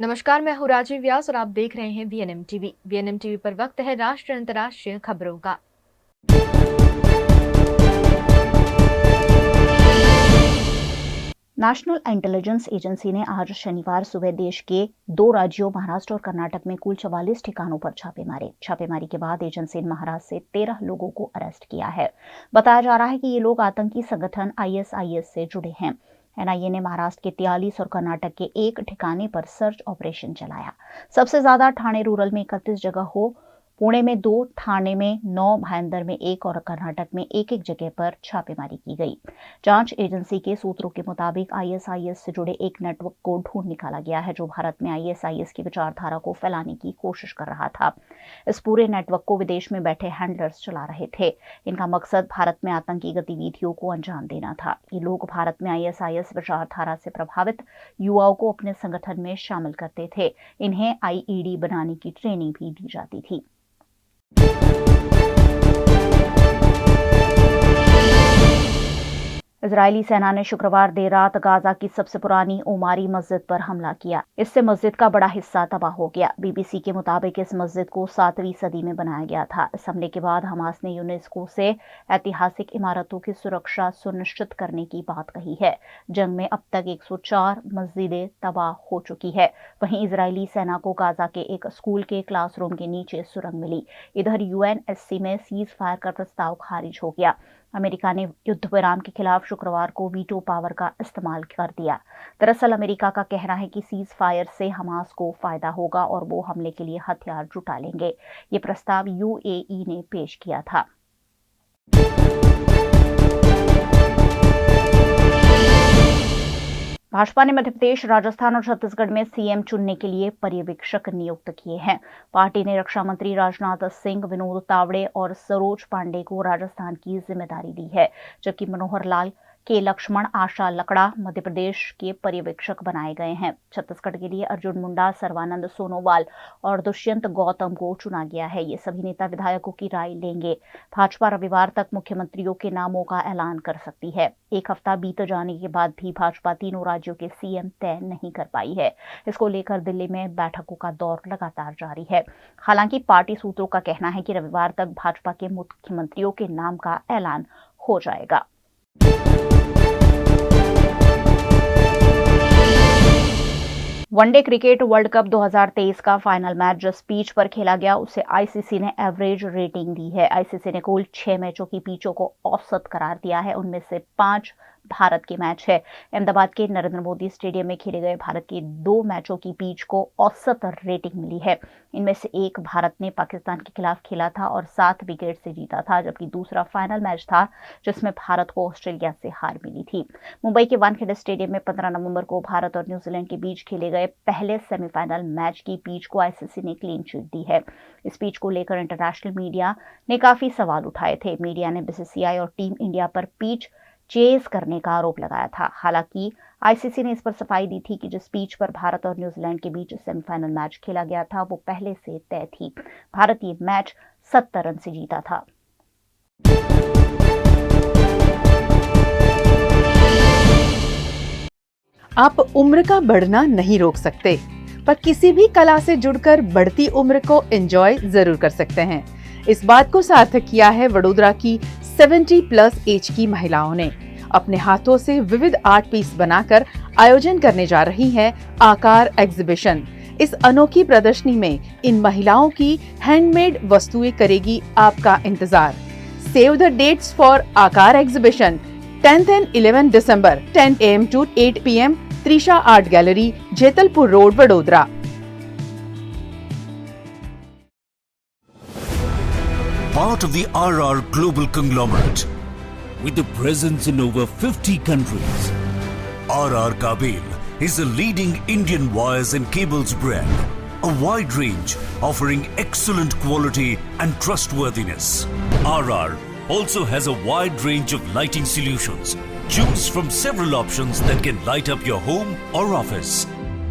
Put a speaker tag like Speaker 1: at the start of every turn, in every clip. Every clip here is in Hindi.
Speaker 1: नमस्कार, मैं हूँ राजीव व्यास और आप देख रहे हैं वीएनएम टीवी। वीएनएम टीवी पर वक्त है राष्ट्रीय अंतर्राष्ट्रीय खबरों का।
Speaker 2: नेशनल इंटेलिजेंस एजेंसी ने आज शनिवार सुबह देश के 2 राज्यों महाराष्ट्र और कर्नाटक में कुल 44 ठिकानों पर छापे मारे। छापेमारी के बाद एजेंसी ने महाराष्ट्र से 13 लोगों को अरेस्ट किया है। बताया जा रहा है कि ये लोग आतंकी संगठन आईएसआईएस से जुड़े हैं। एनआईए ने महाराष्ट्र के 43 और कर्नाटक के 1 ठिकाने पर सर्च ऑपरेशन चलाया। सबसे ज्यादा ठाणे रूरल में 31 जगह हो, पुणे में 2, ठाणे में 9, भाईंदर में 1 और कर्नाटक में 1 जगह पर छापेमारी की गई। जांच एजेंसी के सूत्रों के मुताबिक आईएसआईएस से जुड़े एक नेटवर्क को ढूंढ निकाला गया है जो भारत में आईएसआईएस की विचारधारा को फैलाने की कोशिश कर रहा था। इस पूरे नेटवर्क को विदेश में बैठे हैंडलर्स चला रहे थे। इनका मकसद भारत में आतंकी गतिविधियों को अंजाम देना था। ये लोग भारत में आईएसआईएस विचारधारा से प्रभावित युवाओं को अपने संगठन में शामिल करते थे। इन्हें आईईडी बनाने की ट्रेनिंग भी दी जाती थी। इजरायली सेना ने शुक्रवार देर रात गाजा की सबसे पुरानी उमारी मस्जिद पर हमला किया। इससे मस्जिद का बड़ा हिस्सा तबाह हो गया। बीबीसी के मुताबिक इस मस्जिद को 7वीं सदी में बनाया गया था। इस हमले के बाद हमास ने यूनेस्को से ऐतिहासिक इमारतों की सुरक्षा सुनिश्चित करने की बात कही है। जंग में अब तक 104 मस्जिदें तबाह हो चुकी है। वहीं इजरायली सेना को गाजा के एक स्कूल के क्लासरूम के नीचे सुरंग मिली। इधर यूएनएससी में सीज फायर का प्रस्ताव खारिज हो गया। अमेरिका ने युद्ध विराम के खिलाफ शुक्रवार को वीटो पावर का इस्तेमाल कर दिया। दरअसल अमेरिका का कहना है कि सीज फायर से हमास को फायदा होगा और वो हमले के लिए हथियार जुटा लेंगे। ये प्रस्ताव यूएई ने पेश किया था। भाजपा ने मध्य प्रदेश, राजस्थान और छत्तीसगढ़ में सीएम चुनने के लिए पर्यवेक्षक नियुक्त किए हैं। पार्टी ने रक्षा मंत्री राजनाथ सिंह, विनोद तावड़े और सरोज पांडे को राजस्थान की जिम्मेदारी दी है, जबकि मनोहर लाल के लक्ष्मण आशा लकड़ा मध्य प्रदेश के पर्यवेक्षक बनाए गए हैं। छत्तीसगढ़ के लिए अर्जुन मुंडा, सर्वानंद सोनोवाल और दुष्यंत गौतम को चुना गया है। ये सभी नेता विधायकों की राय लेंगे। भाजपा रविवार तक मुख्यमंत्रियों के नामों का ऐलान कर सकती है। एक हफ्ता बीत जाने के बाद भी भाजपा तीनों राज्यों के सीएम तय नहीं कर पाई है। इसको लेकर दिल्ली में बैठकों का दौर लगातार जारी है। हालांकि पार्टी सूत्रों का कहना है कि रविवार तक भाजपा के मुख्यमंत्रियों के नाम का ऐलान हो जाएगा। वनडे क्रिकेट वर्ल्ड कप 2023 का फाइनल मैच जिस पिच पर खेला गया उसे आईसीसी ने एवरेज रेटिंग दी है। आईसीसी ने कुल 6 मैचों की पिचों को औसत करार दिया है। उनमें से 5 भारत के मैच है। अहमदाबाद के नरेंद्र मोदी स्टेडियम में खेले गए भारत के 2 मैचों की पिच को औसत रेटिंग मिली है। इनमें से एक भारत ने पाकिस्तान के खिलाफ खेला था और 7 विकेट से जीता था, जबकि दूसरा फाइनल मैच था जिसमें भारत को ऑस्ट्रेलिया से हार मिली थी। मुंबई के वानखेड़े स्टेडियम में 15 नवंबर को भारत और न्यूजीलैंड के बीच खेले गए पहले सेमीफाइनल मैच की पिच को आईसीसी ने क्लीन चिट दी है। इस पिच को लेकर इंटरनेशनल मीडिया ने काफी सवाल उठाए थे। मीडिया ने बीसीसीआई और टीम इंडिया पर पिच चेज करने का आरोप लगाया था। हालांकि आईसीसी ने इस पर सफाई दी थी कि जिस पिच पर भारत और न्यूजीलैंड के बीच सेमीफाइनल मैच खेला गया था वो पहले से तय थी। भारत ये मैच 70 रन से जीता था।
Speaker 3: आप उम्र का बढ़ना नहीं रोक सकते, पर किसी भी कला से जुड़कर बढ़ती उम्र को एंजॉय जरूर कर सकते हैं। इस बात को सार्थक किया है वडोदरा की 70+ एज की महिलाओं ने। अपने हाथों से विविध आर्ट पीस बनाकर आयोजन करने जा रही है आकार एग्जीबिशन। इस अनोखी प्रदर्शनी में इन महिलाओं की हैंडमेड वस्तुएं करेगी आपका इंतजार। सेव द डेट्स फॉर आकार exhibition 10th and 11th December 10 AM to 8 PM, Trisha art gallery, Jetalpur road, Vadodara.
Speaker 4: Part of the RR Global Conglomerate.
Speaker 5: With a presence in over 50 countries,
Speaker 4: RR Kabel is a leading Indian wires and cables brand. A wide range offering excellent quality and trustworthiness. RR also has a wide range of lighting solutions. Choose from several options that can light up your home or office.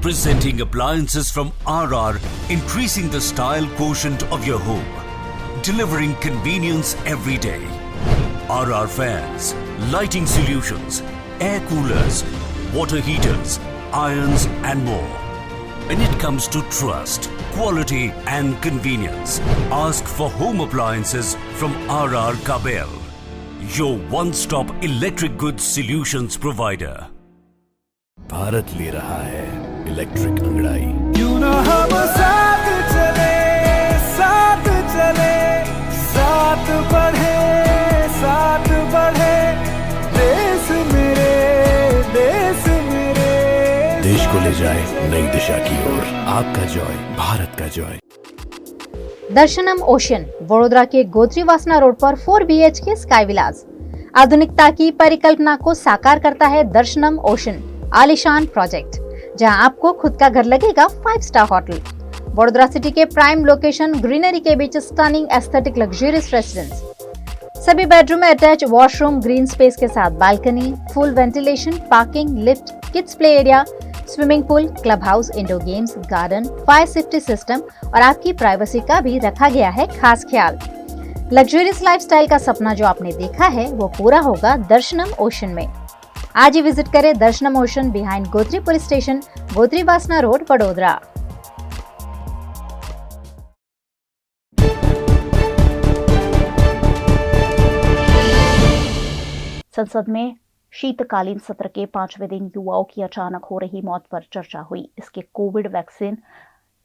Speaker 4: Presenting appliances from RR, increasing the style quotient of your home. Delivering convenience every day. RR fans, lighting solutions, air coolers, water heaters, irons and more. When it comes to trust, quality and convenience, ask for home appliances from RR Kabel, your one-stop electric goods solutions provider.
Speaker 5: Bharat ले रहा है इलेक्ट्रिक अंगड़ाई।
Speaker 6: क्यों ना हम साथ चले, साथ चले, साथ बढ़े, साथ बढ़े, देश मेरे, देश मेरे।
Speaker 5: देश को ले जाए नई दिशा की ओर। आपका जॉय, भारत का जॉय।
Speaker 2: दर्शनम ओशन, वडोदरा के गोत्री वासना रोड पर 4 BHK स्काई विलास। आधुनिकता की परिकल्पना को साकार करता है दर्शनम ओशन आलीशान प्रोजेक्ट, जहां आपको खुद का घर लगेगा 5 स्टार होटल। वडोदरा सिटी के प्राइम लोकेशन, ग्रीनरी के बीच स्टनिंग एस्थेटिक लग्जरियस रेसिडेंस। सभी बेडरूम में अटैच वॉशरूम, ग्रीन स्पेस के साथ balcony, full ventilation, parking, lift, kids play area, swimming pool, club house, indoor games, garden, fire safety system और आपकी प्राइवेसी का भी रखा गया है खास ख्याल। लग्जरियस लाइफस्टाइल का सपना जो आपने देखा है वो पूरा होगा दर्शनम ओशन में। आज ही विजिट करें दर्शनम ocean behind Gotri police station, Gotri वासना रोड, वडोदरा। संसद में शीतकालीन सत्र के 5वें दिन युवाओं की अचानक हो रही मौत पर चर्चा हुई। इसके कोविड वैक्सीन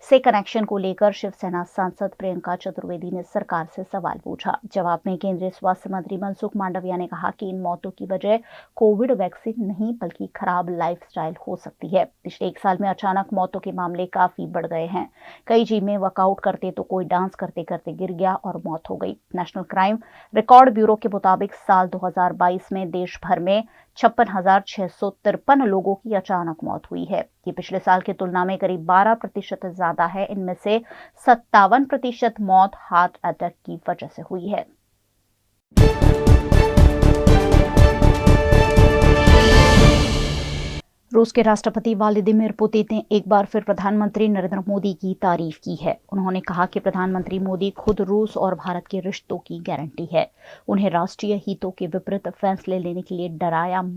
Speaker 2: से कनेक्शन को लेकर शिवसेना सांसद प्रियंका चतुर्वेदी ने सरकार से सवाल पूछा। जवाब में केंद्रीय स्वास्थ्य मंत्री मनसुख मांडविया ने कहा कि इन मौतों की वजह कोविड वैक्सीन नहीं बल्कि खराब लाइफस्टाइल हो सकती है। पिछले 1 साल में अचानक मौतों के मामले काफी बढ़ गए हैं। कई जिम में वर्कआउट करते तो कोई डांस करते करते गिर गया और मौत हो गई। नेशनल क्राइम रिकॉर्ड ब्यूरो के मुताबिक साल 2022 में देश भर में 56,653 लोगों की अचानक मौत हुई है। ये पिछले साल की तुलना में करीब 12% ज्यादा है। इनमें से 57% मौत हार्ट अटैक की वजह से हुई है। रूस के राष्ट्रपति व्लादिमीर पुतिन ने एक बार फिर प्रधानमंत्री नरेंद्र मोदी की तारीफ की है। उन्होंने कहा कि प्रधानमंत्री मोदी खुद रूस और भारत के रिश्तों की गारंटी है। उन्हें राष्ट्रीय हितों के विपरीत फैसले लेने के लिए डराया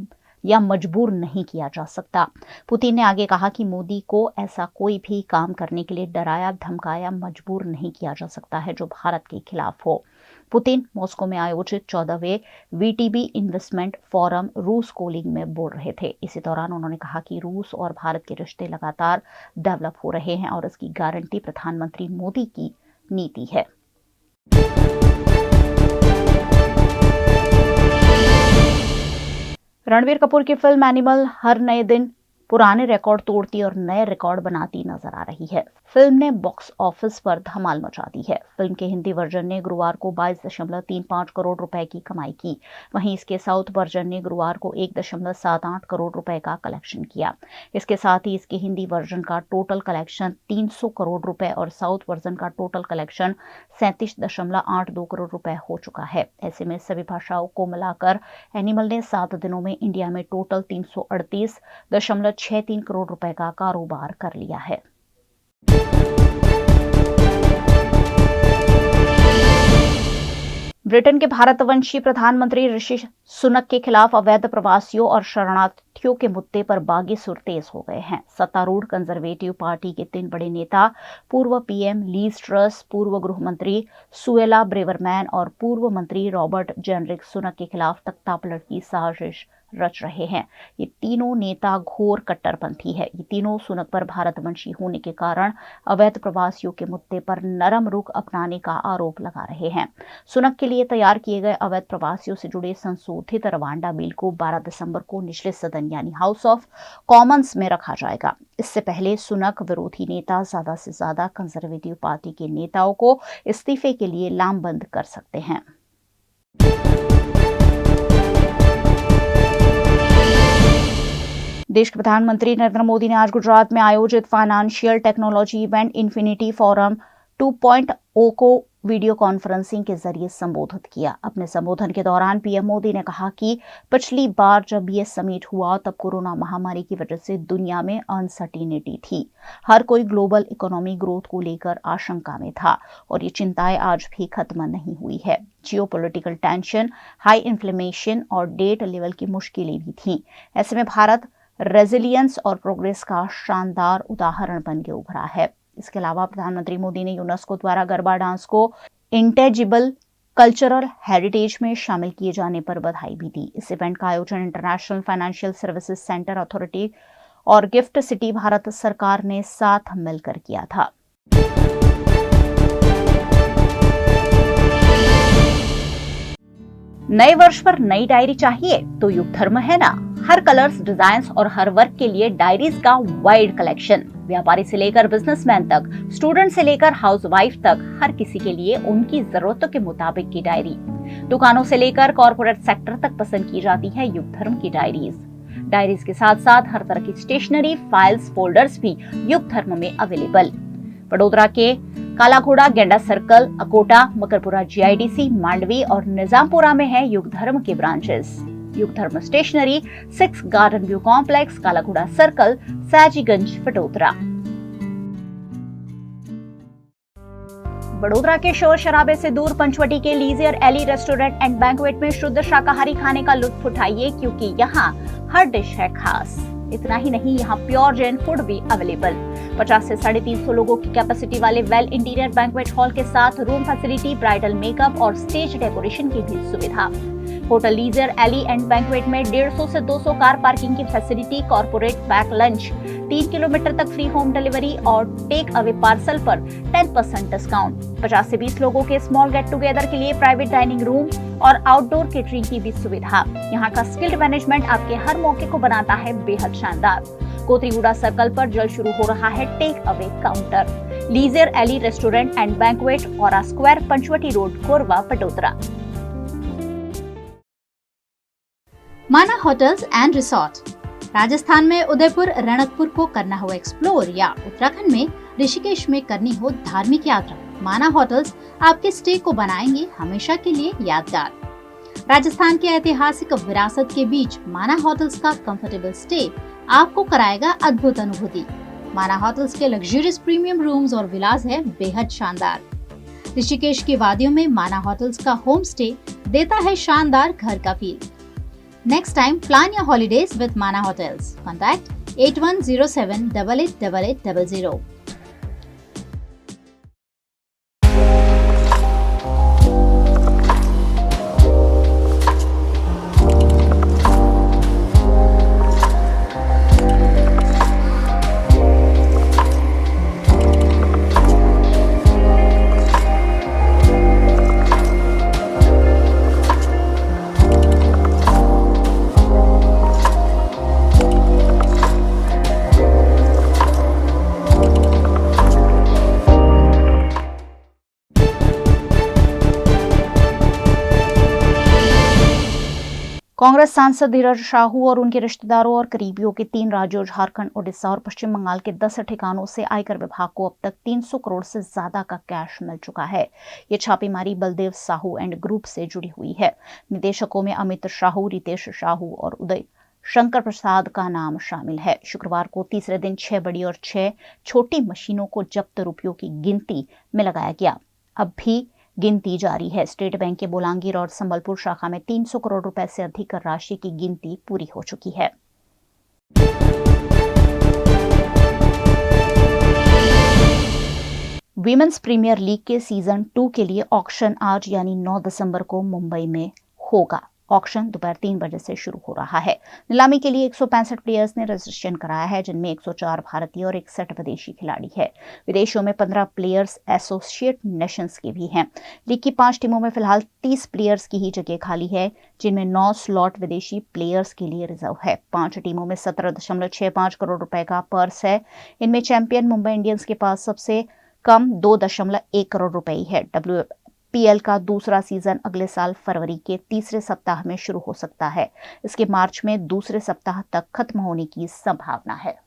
Speaker 2: या मजबूर नहीं किया जा सकता। पुतिन ने आगे कहा कि मोदी को ऐसा कोई भी काम करने के लिए डराया, धमकाया, मजबूर नहीं किया जा सकता है जो भारत के खिलाफ हो। पुतिन मॉस्को में आयोजित 14वें VTB इन्वेस्टमेंट फोरम रूस कोलिंग में बोल रहे थे। इसी दौरान उन्होंने कहा कि रूस और भारत के रिश्ते लगातार डेवलप हो रहे हैं और इसकी गारंटी प्रधानमंत्री मोदी की नीति है। रणबीर कपूर की फिल्म एनिमल हर नए दिन पुराने रिकॉर्ड तोड़ती और नए रिकॉर्ड बनाती नजर आ रही है। फिल्म ने बॉक्स ऑफिस पर धमाल मचा दी है। फिल्म के हिंदी वर्जन ने गुरुवार को 22.35 करोड़ रुपए की कमाई की। वहीं इसके साउथ वर्जन ने गुरुवार को 1.78 करोड़ रुपए का कलेक्शन किया। इसके साथ ही इसके हिंदी वर्जन का टोटल कलेक्शन 300 करोड़ रुपए और साउथ वर्जन का टोटल कलेक्शन 37.82 करोड़ रुपए हो चुका है। ऐसे में सभी भाषाओं को मिलाकर एनिमल ने 7 दिनों में इंडिया में टोटल 338.63 करोड़ रुपए का कारोबार कर लिया है। ब्रिटेन के भारतवंशी प्रधानमंत्री ऋषि सुनक के खिलाफ अवैध प्रवासियों और शरणार्थियों के मुद्दे पर बागी सुर तेज हो गए हैं। सत्तारूढ़ कंजर्वेटिव पार्टी के 3 बड़े नेता, पूर्व PM लीज ट्रस, पूर्व गृह मंत्री सुएला ब्रेवरमैन और पूर्व मंत्री रॉबर्ट जेनरिक सुनक के खिलाफ तख्तापलट की साजिश रच रहे हैं। ये तीनों नेता घोर कट्टरपंथी है। ये तीनों सुनक पर भारतवंशी होने के कारण अवैध प्रवासियों के मुद्दे पर नरम रुख अपनाने का आरोप लगा रहे हैं। सुनक के लिए तैयार किए गए अवैध प्रवासियों से जुड़े संशोधित रवांडा बिल को 12 दिसंबर को निचले सदन यानी हाउस ऑफ कॉमन्स में रखा जाएगा। इससे पहले सुनक विरोधी नेता ज्यादा से ज्यादा कंजर्वेटिव पार्टी के नेताओं को इस्तीफे के लिए लामबंद कर सकते हैं। देश के प्रधानमंत्री नरेंद्र मोदी ने आज गुजरात में आयोजित financial technology event infinity forum 2.0 को वीडियो कॉन्फ्रेंसिंग के जरिए संबोधित किया। अपने संबोधन के दौरान PM मोदी ने कहा कि पिछली बार जब ये समिट हुआ तब कोरोना महामारी की वजह से दुनिया में अनसर्टिनिटी थी। हर कोई ग्लोबल इकोनॉमी ग्रोथ को लेकर आशंका में था और ये चिंताएं आज भी खत्म नहीं हुई है। जियोपॉलिटिकल टेंशन, हाई इन्फ्लेमेशन और डेट लेवल की मुश्किलें भी थीं। ऐसे में भारत रेजिलियंस और प्रोग्रेस का शानदार उदाहरण बन के उभरा है। इसके अलावा प्रधानमंत्री मोदी ने यूनेस्को द्वारा गरबा डांस को इंटेजिबल कल्चरल हेरिटेज में शामिल किए जाने पर बधाई भी दी। इस इवेंट का आयोजन international financial services centre authority और गिफ्ट सिटी भारत सरकार ने साथ मिलकर किया था। नए वर्ष पर नई डायरी चाहिए तो युग धर्म है ना। हर कलर्स, डिजाइन्स और हर वर्क के लिए डायरीज का वाइड कलेक्शन। व्यापारी से लेकर बिजनेसमैन तक, स्टूडेंट से लेकर हाउसवाइफ तक, हर किसी के लिए उनकी जरूरतों के मुताबिक की डायरी। दुकानों से लेकर कॉर्पोरेट सेक्टर तक पसंद की जाती है युग धर्म की डायरीज। डायरीज के साथ साथ हर तरह की स्टेशनरी, फाइल्स, फोल्डर्स भी युग धर्म में अवेलेबल। वडोदरा के काला घोड़ा, गेंडा सर्कल, अकोटा, मकरपुरा GIDC, मांडवी और निजामपुरा में है युग धर्म के ब्रांचेस। युग धर्म स्टेशनरी, 6 गार्डन व्यू कॉम्प्लेक्स, काला घोड़ा सर्कल, सयाजीगंज, वडोदरा। वडोदरा के शोर शराबे से दूर पंचवटी के लीजियर एली रेस्टोरेंट एंड बैंक्वेट में शुद्ध शाकाहारी खाने का लुत्फ उठाइए, क्योंकि यहाँ हर डिश है खास। इतना ही नहीं, यहाँ प्योर जैन फूड भी अवेलेबल। 50 से 350 लोगों की कैपेसिटी वाले वेल इंटीरियर बैंक्वेट हॉल के साथ रूम फैसिलिटी, ब्राइडल मेकअप और स्टेज डेकोरेशन की भी सुविधा। Hotel leisure alley and banquet में 150 से 200 कार पार्किंग की facility, corporate pack lunch, 3 kilometre तक फ्री होम डिलीवरी और टेक अवे पार्सल पर 10% डिस्काउंट। 50 से 20 लोगों के स्मॉल गेट टुगेदर के लिए प्राइवेट डाइनिंग रूम और आउटडोर केटरिंग की भी सुविधा। यहाँ का स्किल्ड मैनेजमेंट आपके हर मौके को बनाता है बेहद शानदार। कोतरीगुड़ा सर्कल पर जल्द शुरू हो रहा है take away counter. Leisure alley restaurant and banquet, aura square, Panchavati road, Korba, Vadodara.
Speaker 7: माना होटल्स एंड रिसोर्ट। राजस्थान में उदयपुर, रणकपुर को करना हो एक्सप्लोर या उत्तराखंड में ऋषिकेश में करनी हो धार्मिक यात्रा, माना होटल्स आपके स्टे को बनाएंगे हमेशा के लिए यादगार। राजस्थान के ऐतिहासिक विरासत के बीच माना होटल्स का कंफर्टेबल स्टे आपको कराएगा अद्भुत अनुभूति। माना होटल्स के लग्जरियस प्रीमियम रूम्स और विलास है बेहद शानदार। ऋषिकेश की वादियों में माना होटल्स का होम स्टे देता है शानदार घर का feel. Next time, plan your holidays with Mana Hotels. Contact 8107888800.
Speaker 2: Congress सांसद धीरज साहू और उनके रिश्तेदारों और करीबियों के 3 राज्यों झारखंड, ओडिशा और पश्चिम बंगाल के 10 ठिकानों से आयकर विभाग को अब तक 300 करोड़ से ज्यादा का कैश मिल चुका है। ये छापेमारी बलदेव साहू एंड ग्रुप से जुड़ी हुई है। निदेशकों में अमित साहू, रितेश साहू और उदय शंकर प्रसाद का नाम शामिल है। शुक्रवार को तीसरे दिन 6 बड़ी और 6 छोटी मशीनों को जब्त रुपयों की गिनती में लगाया गया। अब भी गिनती जारी है। स्टेट बैंक के बोलांगीर और संबलपुर शाखा में 300 करोड़ रुपए से अधिक राशि की गिनती पूरी हो चुकी है। वीमेंस प्रीमियर लीग के सीजन 2 के लिए ऑक्शन आज यानी 9 दिसंबर को मुंबई में होगा। ऑक्शन दोपहर 3 बजे से शुरू हो रहा है। नीलामी के लिए 165 प्लेयर्स ने रजिस्ट्रेशन कराया है, जिनमें 104 भारतीय और 61 विदेशी खिलाड़ी है। विदेशों में 15 प्लेयर्स एसोसिएट नेशंस के भी हैं। लीग की 5 टीमों में फिलहाल 30 प्लेयर्स की ही जगह खाली है, जिनमें 9 स्लॉट विदेशी प्लेयर्स के लिए रिजर्व है। 5 टीमों में 17.65 करोड़ रुपए का पर्स है। इनमें चैंपियन मुंबई इंडियंस के पास सबसे कम 2.1 करोड़ रुपए ही है। WPL का दूसरा सीजन अगले साल फरवरी के तीसरे सप्ताह में शुरू हो सकता है। इसके मार्च में दूसरे सप्ताह तक खत्म होने की संभावना है।